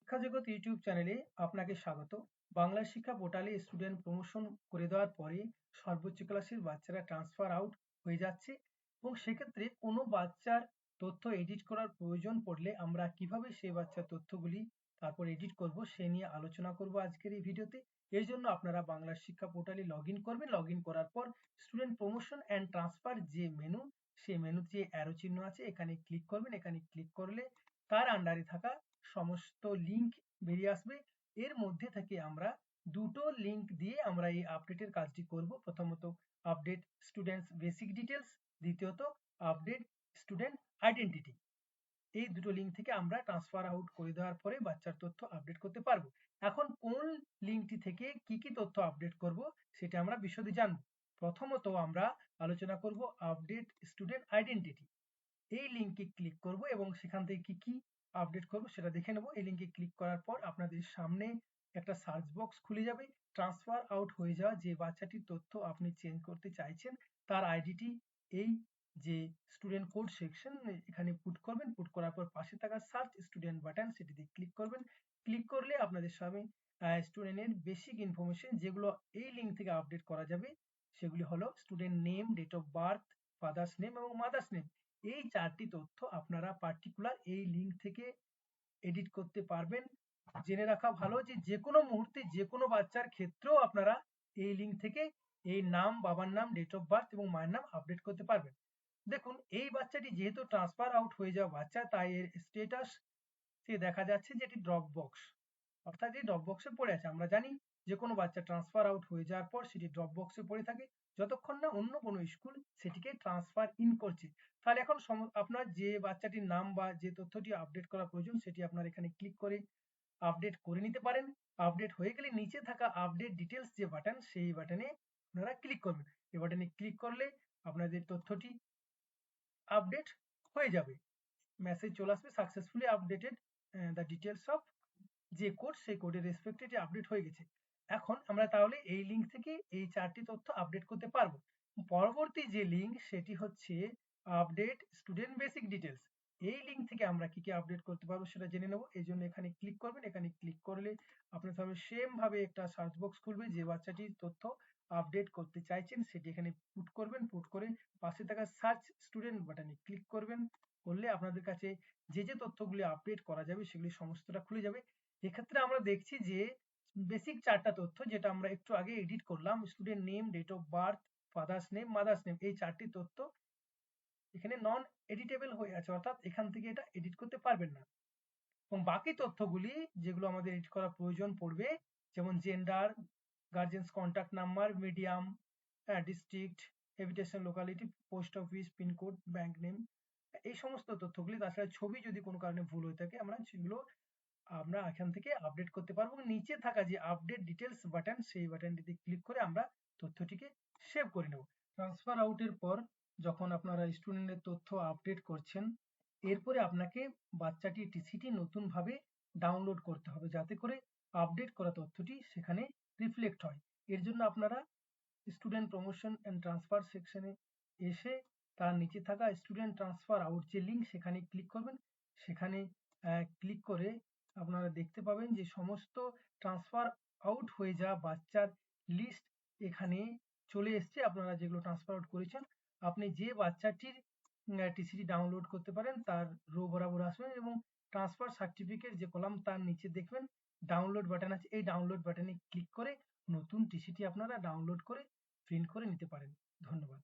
শিক্ষা জগৎ ইউটিউব চ্যানেলে আপনাকে স্বাগত। বাংলা শিক্ষা পোর্টালে স্টুডেন্ট প্রমোশন করে দেওয়ার পরে সর্বোচ্চ ক্লাসের বাচ্চারা ট্রান্সফার আউট হয়ে যাচ্ছে এবং সেক্ষেত্রে কোনো বাচ্চার তথ্য এডিট করার প্রয়োজন পড়লে আমরা কিভাবে সেই বাচ্চার তথ্যগুলি তারপর এডিট করব সে নিয়ে আলোচনা করব আজকের এই ভিডিওতে। এর জন্য আপনারা বাংলা শিক্ষা পোর্টালে লগ ইন করবেন। লগ ইন করার পর স্টুডেন্ট প্রমোশন অ্যান্ড ট্রান্সফার যে মেনু, সেই মেনুতে যে অ্যারো চিহ্ন আছে এখানে ক্লিক করবেন। এখানে ক্লিক করলে তার আন্ডারে থাকা সমস্ত লিঙ্ক বেরিয়ে আসবে। এর মধ্যে থেকে আমরা দুটো লিঙ্ক দিয়ে আমরা এই আপডেটের কাজটি করব। প্রথমত আপডেট স্টুডেন্টস বেসিক ডিটেলস, দ্বিতীয়ত আপডেট স্টুডেন্ট আইডেন্টিটি। এই দুটো লিঙ্ক থেকে আমরা ট্রান্সফার আউট করে দেওয়ার পরে বাচ্চার তথ্য আপডেট করতে পারবো। এখন কোন লিঙ্কটি থেকে কি কি তথ্য আপডেট করব সেটা আমরা বিশদে জানবো। প্রথমত আমরা আলোচনা করব আপডেট স্টুডেন্ট আইডেন্টিটি। এই লিঙ্কে ক্লিক করব এবং সেখান থেকে কি কি আপডেট করব সেটা দেখে নেব। এই লিঙ্কে ক্লিক করার পর আপনাদের সামনে একটা সার্চ বক্স খুলে যাবে। ট্রান্সফার আউট হয়ে যাওয়া যে বাচ্চাটির তথ্য আপনি চেঞ্জ করতে চাইছেন তার আইডিটি এই যে স্টুডেন্ট কোড সেকশন এখানে পুট করবেন। পুট করার পর পাশে থাকা সার্চ স্টুডেন্ট বাটন সেটিতে ক্লিক করবেন। ক্লিক করলে আপনাদের সামনে স্টুডেন্টের বেসিক ইনফরমেশন যেগুলো এই লিঙ্ক থেকে আপডেট করা যাবে সেগুলি হলো student name, date of birth, father's name এবং মাদার্স নেম। এই চারটি তথ্য আপনারা পার্টিকুলার এই লিঙ্ক থেকে এডিট করতে পারবেন। জেনে রাখা ভালো যে যেকোনো মুহূর্তে যেকোনো বাচ্চার ক্ষেত্রেও আপনারা এই লিঙ্ক থেকে এই নাম, বাবার নাম, ডেট অফ বার্থ এবং মায়ের নাম আপডেট করতে পারবেন। দেখুন এই বাচ্চাটি যেহেতু ট্রান্সফার আউট হয়ে যাওয়া বাচ্চা তাই এর স্ট্যাটাস দেখা যাচ্ছে যে এটি ড্রপ বক্স, অর্থাৎ এই ড্রপ বক্সে পড়ে আছে। আমরা জানি যে কোনো বাচ্চা ট্রান্সফার আউট হয়ে যাওয়ার পর সেটি ড্রপ বক্সে পড়ে থাকে যতক্ষণ না অন্য কোনো স্কুল সেটিকে ট্রান্সফার ইন করছে। তাহলে এখন আপনার যে বাচ্চাটির নাম বা যে তথ্যটি আপডেট করা প্রয়োজন সেটি আপনার এখানে ক্লিক করে আপডেট করে নিতে পারেন। আপডেট হয়ে গেলে নিচে থাকা আপডেট ডিটেলস যে বাটন সেই বাটনে আপনারা ক্লিক করবেন। এই বাটনে ক্লিক করলে আপনাদের তথ্যটি আপডেট হয়ে যাবে। মেসেজ চলে আসবে successfully updated the details of যে কোড সেই কোডের রেসপেক্টে এটি আপডেট হয়ে গেছে। এখন আমরা তাহলে এই লিঙ্ক থেকে এই চারটি তথ্য আপডেট করতে পারবো। পরবর্তী যে লিঙ্ক সেটি হচ্ছে আপডেট স্টুডেন্ট বেসিক ডিটেলস। এই লিঙ্ক থেকে আমরা কি কি আপডেট করতে পারবো সেটা জেনে নেব। এই জন্য এখানে ক্লিক করবেন। এখানে ক্লিক করলে আপনার সামনে সেম ভাবে একটা সার্চ বক্স খুলবে। যে বাচ্চাটির তথ্য আপডেট করতে চাইছেন সেটি এখানে পুট করবেন। পুট করে পাশে থাকা সার্চ স্টুডেন্ট বাটনে ক্লিক করবেন। করলে আপনাদের কাছে যে যে তথ্যগুলি আপডেট করা যাবে সেগুলি সমস্তটা খুলে যাবে। এক্ষেত্রে আমরা দেখছি যে বেসিক চারটা তথ্য যেটা আমরা একটু আগে এডিট করলাম, student name, date of birth, father's name, mother's name, এই চারটি তথ্য এখানে নন এডিটেবল হয়ে আছে, অর্থাৎ এখান থেকে এটা এডিট করতে পারবেন না। এবং বাকি তথ্যগুলি যেগুলো আমাদের এডিট করা প্রয়োজন পড়বে যেমন gender, guardian's contact number, medium, district, habitation locality, post office, pincode, bank name, এই সমস্ত তথ্যগুলি, তাছাড়া ছবি যদি কোনো কারণে ভুল হয়ে থাকে আমরা সেগুলো আমরা এখান থেকে আপডেট করতে পারবো। নিচে থাকা যে আপডেট ডিটেলস বাটন সেই বাটনটিতে ক্লিক করে আমরা তথ্যটিকে সেভ করে নেব। ট্রান্সফার আউটের পর যখন আপনারা স্টুডেন্টের তথ্য আপডেট করছেন এরপরে আপনাকে বাচ্চাটির টিসিটি নতুনভাবে ডাউনলোড করতে হবে যাতে করে আপডেট করা তথ্যটি সেখানে রিফ্লেক্ট হয়। এর জন্য আপনারা স্টুডেন্ট প্রমোশন অ্যান্ড ট্রান্সফার সেকশনে এসে তার নিচে থাকা স্টুডেন্ট ট্রান্সফার আউট যে লিঙ্ক সেখানে ক্লিক করবেন। সেখানে ক্লিক করে আপনারা দেখতে পাবেন যে সমস্ত ট্রান্সফার আউট হয়ে যাওয়া বাচ্চার লিস্ট এখানে চলে এসছে। আপনারা যেগুলো ট্রান্সফার আউট করেছেন আপনি যে বাচ্চাটির টিসিটি ডাউনলোড করতে পারেন তার রো বরাবর আসবেন এবং ট্রান্সফার সার্টিফিকেট যে কলাম তার নিচে দেখবেন ডাউনলোড বাটন আছে। এই ডাউনলোড বাটনে ক্লিক করে নতুন টিসিটি আপনারা ডাউনলোড করে প্রিন্ট করে নিতে পারেন। ধন্যবাদ।